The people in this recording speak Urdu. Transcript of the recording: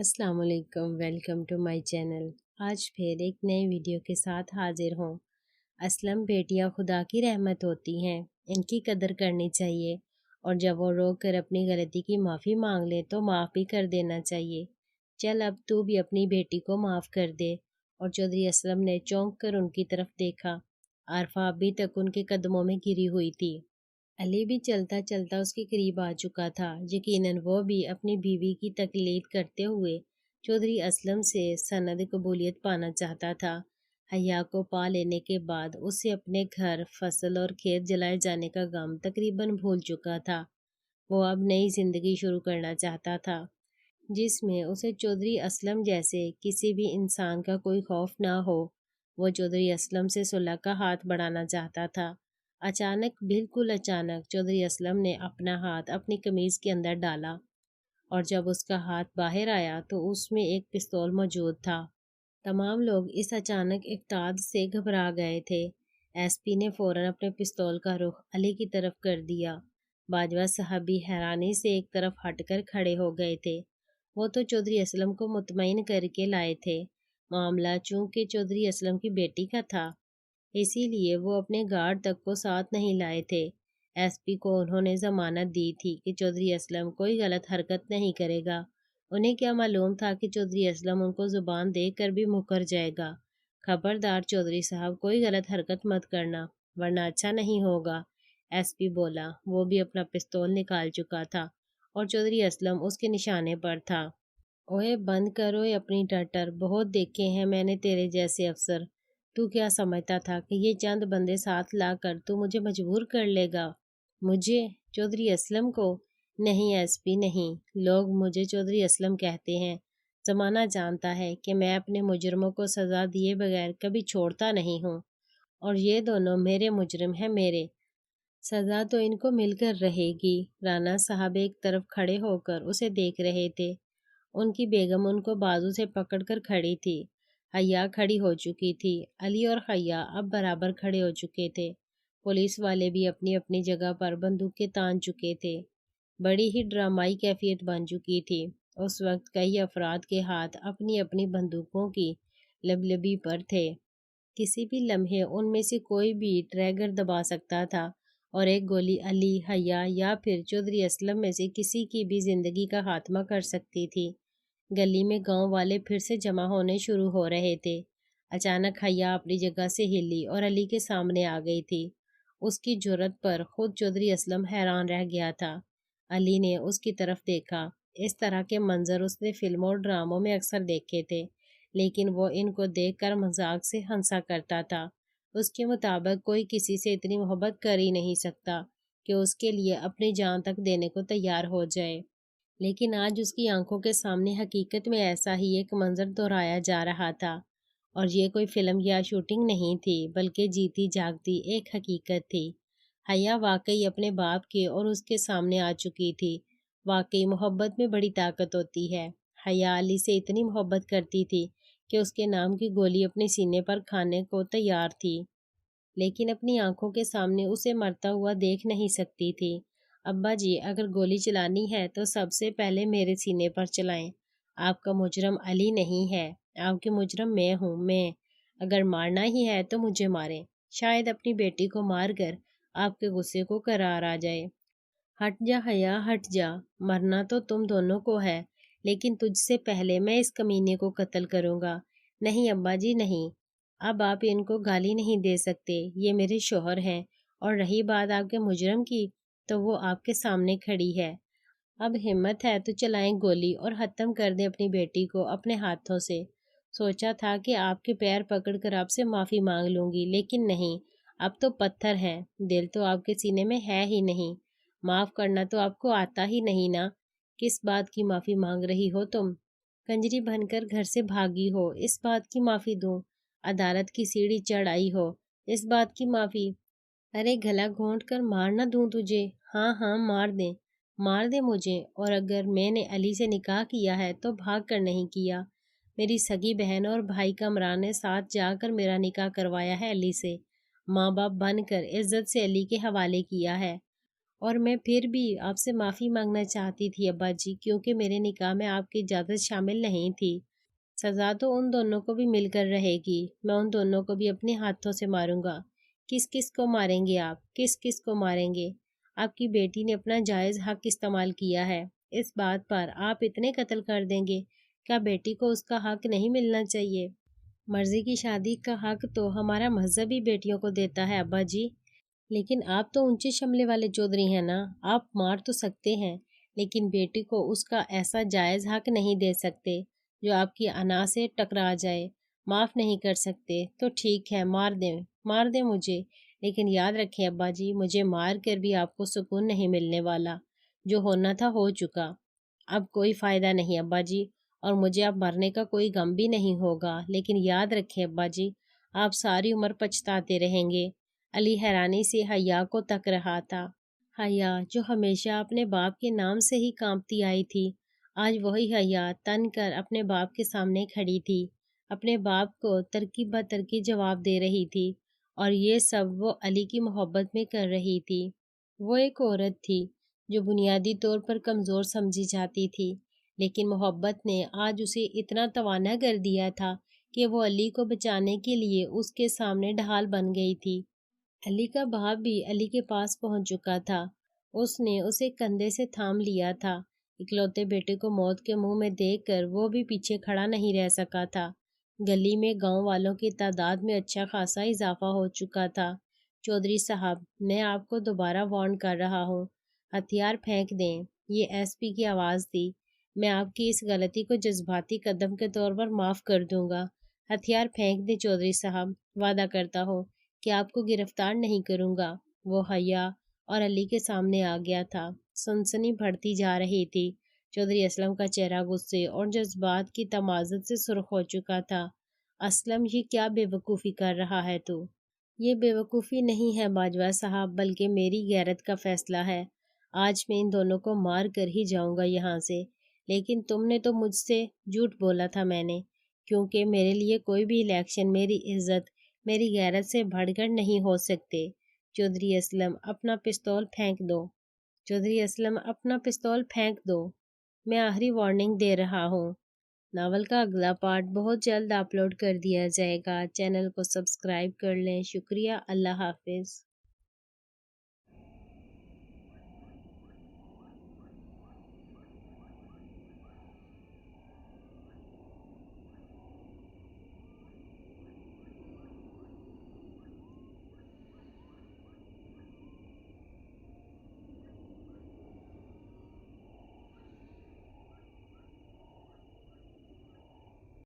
السلام علیکم، ویلکم ٹو مائی چینل۔ آج پھر ایک نئے ویڈیو کے ساتھ حاضر ہوں۔ اسلم بیٹیاں خدا کی رحمت ہوتی ہیں، ان کی قدر کرنی چاہیے، اور جب وہ رو کر اپنی غلطی کی معافی مانگ لے تو معاف بھی کر دینا چاہیے۔ چل اب تو بھی اپنی بیٹی کو معاف کر دے۔ اور چودھری اسلم نے چونک کر ان کی طرف دیکھا۔ عارفہ ابھی تک ان کے قدموں میں گری ہوئی تھی۔ علی بھی چلتا چلتا اس کے قریب آ چکا تھا۔ یقیناً وہ بھی اپنی بیوی کی تقلید کرتے ہوئے چودھری اسلم سے سند قبولیت پانا چاہتا تھا۔ حیا کو پا لینے کے بعد اسے اپنے گھر، فصل اور کھیت جلائے جانے کا غم تقریباً بھول چکا تھا۔ وہ اب نئی زندگی شروع کرنا چاہتا تھا، جس میں اسے چودھری اسلم جیسے کسی بھی انسان کا کوئی خوف نہ ہو۔ وہ چودھری اسلم سے صلح کا ہاتھ بڑھانا چاہتا تھا۔ اچانک، بالکل اچانک، چودھری اسلم نے اپنا ہاتھ اپنی قمیض کے اندر ڈالا، اور جب اس کا ہاتھ باہر آیا تو اس میں ایک پستول موجود تھا۔ تمام لوگ اس اچانک اقدام سے گھبرا گئے تھے۔ ایس پی نے فوراً اپنے پستول کا رخ علی کی طرف کر دیا۔ باجوہ صاحب بھی حیرانی سے ایک طرف ہٹ کر کھڑے ہو گئے تھے۔ وہ تو چودھری اسلم کو مطمئن کر کے لائے تھے۔ معاملہ چونکہ چودھری اسلم کی بیٹی کا تھا، اسی لیے وہ اپنے گارڈ تک کو ساتھ نہیں لائے تھے۔ ایس پی کو انہوں نے ضمانت دی تھی کہ چودھری اسلم کوئی غلط حرکت نہیں کرے گا۔ انہیں کیا معلوم تھا کہ چودھری اسلم ان کو زبان دے کر بھی مکر جائے گا۔ خبردار چودھری صاحب، کوئی غلط حرکت مت کرنا، ورنہ اچھا نہیں ہوگا، ایس پی بولا۔ وہ بھی اپنا پستول نکال چکا تھا اور چودھری اسلم اس کے نشانے پر تھا۔ اوئے بند کرو اپنی ٹٹر، بہت دیکھے ہیں میں نے تیرے جیسے افسر۔ تو کیا سمجھتا تھا کہ یہ چند بندے ساتھ لا کر تو مجھے مجبور کر لے گا؟ مجھے؟ چودھری اسلم کو؟ نہیں ایس پی، نہیں، لوگ مجھے چودھری اسلم کہتے ہیں۔ زمانہ جانتا ہے کہ میں اپنے مجرموں کو سزا دیے بغیر کبھی چھوڑتا نہیں ہوں، اور یہ دونوں میرے مجرم ہیں، میرے۔ سزا تو ان کو مل کر رہے گی۔ رانا صاحب ایک طرف کھڑے ہو کر اسے دیکھ رہے تھے۔ ان کی بیگم ان کو بازو سے پکڑ کر کھڑی تھی۔ حیا کھڑی ہو چکی تھی۔ علی اور حیا اب برابر کھڑے ہو چکے تھے۔ پولیس والے بھی اپنی اپنی جگہ پر بندوقیں تان چکے تھے۔ بڑی ہی ڈرامائی کیفیت بن چکی تھی۔ اس وقت کئی افراد کے ہاتھ اپنی اپنی بندوقوں کی لبلبی پر تھے۔ کسی بھی لمحے ان میں سے کوئی بھی ٹریگر دبا سکتا تھا، اور ایک گولی علی، حیا یا پھر چودھری اسلم میں سے کسی کی بھی زندگی کا خاتمہ کر سکتی تھی۔ گلی میں گاؤں والے پھر سے جمع ہونے شروع ہو رہے تھے۔ اچانک حیا اپنی جگہ سے ہلی اور علی کے سامنے آ گئی تھی۔ اس کی جرأت پر خود چودھری اسلم حیران رہ گیا تھا۔ علی نے اس کی طرف دیکھا۔ اس طرح کے منظر اس نے فلموں اور ڈراموں میں اکثر دیکھے تھے، لیکن وہ ان کو دیکھ کر مذاق سے ہنسا کرتا تھا۔ اس کے مطابق کوئی کسی سے اتنی محبت کر ہی نہیں سکتا کہ اس کے لیے اپنی جان تک دینے کو تیار ہو جائے۔ لیکن آج اس کی آنکھوں کے سامنے حقیقت میں ایسا ہی ایک منظر دہرایا جا رہا تھا، اور یہ کوئی فلم یا شوٹنگ نہیں تھی، بلکہ جیتی جاگتی ایک حقیقت تھی۔ حیا واقعی اپنے باپ کے اور اس کے سامنے آ چکی تھی۔ واقعی محبت میں بڑی طاقت ہوتی ہے۔ حیا علی سے اتنی محبت کرتی تھی کہ اس کے نام کی گولی اپنے سینے پر کھانے کو تیار تھی، لیکن اپنی آنکھوں کے سامنے اسے مرتا ہوا دیکھ نہیں سکتی تھی۔ ابا جی، اگر گولی چلانی ہے تو سب سے پہلے میرے سینے پر چلائیں۔ آپ کا مجرم علی نہیں ہے، آپ کے مجرم میں ہوں، میں۔ اگر مارنا ہی ہے تو مجھے ماریں، شاید اپنی بیٹی کو مار کر آپ کے غصے کو قرار آ جائے۔ ہٹ جا حیا، ہٹ جا، مرنا تو تم دونوں کو ہے، لیکن تجھ سے پہلے میں اس کمینے کو قتل کروں گا۔ نہیں ابا جی، نہیں، اب آپ ان کو گالی نہیں دے سکتے، یہ میرے شوہر ہیں، اور رہی بات آپ کے مجرم کی، تو وہ آپ کے سامنے کھڑی ہے۔ اب ہمت ہے تو چلائیں گولی اور ختم کر دیں اپنی بیٹی کو اپنے ہاتھوں سے۔ سوچا تھا کہ آپ کے پیر پکڑ کر آپ سے معافی مانگ لوں گی، لیکن نہیں، اب تو پتھر ہیں، دل تو آپ کے سینے میں ہے ہی نہیں۔ معاف کرنا تو آپ کو آتا ہی نہیں نا۔ کس بات کی معافی مانگ رہی ہو تم؟ کنجری بن کر گھر سے بھاگی ہو، اس بات کی معافی دوں؟ عدالت کی سیڑھی چڑھ آئی ہو، اس بات کی معافی؟ ارے گلا گھونٹ کر مار نہ دوں تجھے؟ ہاں ہاں، مار دے مجھے۔ اور اگر میں نے علی سے نکاح کیا ہے تو بھاگ کر نہیں کیا۔ میری سگی بہن اور بھائی کامران نے ساتھ جا کر میرا نکاح کروایا ہے علی سے، ماں باپ بن کر عزت سے علی کے حوالے کیا ہے، اور میں پھر بھی آپ سے معافی مانگنا چاہتی تھی ابا جی، کیونکہ میرے نکاح میں آپ کی اجازت شامل نہیں تھی۔ سزا تو ان دونوں کو بھی مل کر رہے گی، میں ان دونوں کو بھی اپنے ہاتھوں سے ماروں گا۔ کس کس کو ماریں گے آپ؟ کس کس کو ماریں گے؟ آپ کی بیٹی نے اپنا جائز حق استعمال کیا ہے، اس بات پر آپ اتنے قتل کر دیں گے؟ کیا بیٹی کو اس کا حق نہیں ملنا چاہیے؟ مرضی کی شادی کا حق تو ہمارا مذہب ہی بیٹیوں کو دیتا ہے ابا جی۔ لیکن آپ تو اونچے شملے والے چودھری ہیں نا، آپ مار تو سکتے ہیں، لیکن بیٹی کو اس کا ایسا جائز حق نہیں دے سکتے جو آپ کی انا سے ٹکرا جائے۔ معاف نہیں کر سکتے تو ٹھیک ہے، مار دیں مجھے، لیکن یاد رکھیں ابا جی، مجھے مار کر بھی آپ کو سکون نہیں ملنے والا۔ جو ہونا تھا ہو چکا، اب کوئی فائدہ نہیں ابا جی، اور مجھے اب مرنے کا کوئی غم بھی نہیں ہوگا، لیکن یاد رکھیں ابا جی، آپ ساری عمر پچھتاتے رہیں گے۔ علی حیرانی سے حیا کو تک رہا تھا۔ حیا جو ہمیشہ اپنے باپ کے نام سے ہی کانپتی آئی تھی، آج وہی حیا تن کر اپنے باپ کے سامنے کھڑی تھی، اپنے باپ کو ترکیب بہ ترکیب جواب دے رہی تھی، اور یہ سب وہ علی کی محبت میں کر رہی تھی۔ وہ ایک عورت تھی جو بنیادی طور پر کمزور سمجھی جاتی تھی، لیکن محبت نے آج اسے اتنا توانا کر دیا تھا کہ وہ علی کو بچانے کے لیے اس کے سامنے ڈھال بن گئی تھی۔ علی کا باپ بھی علی کے پاس پہنچ چکا تھا، اس نے اسے کندھے سے تھام لیا تھا۔ اکلوتے بیٹے کو موت کے منہ میں دیکھ کر وہ بھی پیچھے کھڑا نہیں رہ سکا تھا۔ گلی میں گاؤں والوں کی تعداد میں اچھا خاصا اضافہ ہو چکا تھا۔ چودھری صاحب، میں آپ کو دوبارہ وارن کر رہا ہوں، ہتھیار پھینک دیں۔ یہ ایس پی کی آواز تھی۔ میں آپ کی اس غلطی کو جذباتی قدم کے طور پر معاف کر دوں گا۔ ہتھیار پھینک دیں چودھری صاحب، وعدہ کرتا ہوں کہ آپ کو گرفتار نہیں کروں گا۔ وہ حیا اور علی کے سامنے آ گیا تھا۔ سنسنی بڑھتی جا رہی تھی۔ چودھری اسلم کا چہرہ غصے اور جذبات کی تمازج سے سرخ ہو چکا تھا۔ اسلم، یہ کیا بے وقوفی کر رہا ہے تو؟ یہ بے وقوفی نہیں ہے باجوہ صاحب، بلکہ میری غیرت کا فیصلہ ہے۔ آج میں ان دونوں کو مار کر ہی جاؤں گا یہاں سے، لیکن تم نے تو مجھ سے جھوٹ بولا تھا میں نے، کیونکہ میرے لیے کوئی بھی الیکشن میری عزت، میری غیرت سے بڑھ کر نہیں ہو سکتے۔ چودھری اسلم، اپنا پستول پھینک دو۔ چودھری اسلم، اپنا پستول پھینک دو۔ میں آخری وارننگ دے رہا ہوں۔ ناول کا اگلا پارٹ بہت جلد اپلوڈ کر دیا جائے گا۔ چینل کو سبسکرائب کر لیں۔ شکریہ۔ اللہ حافظ۔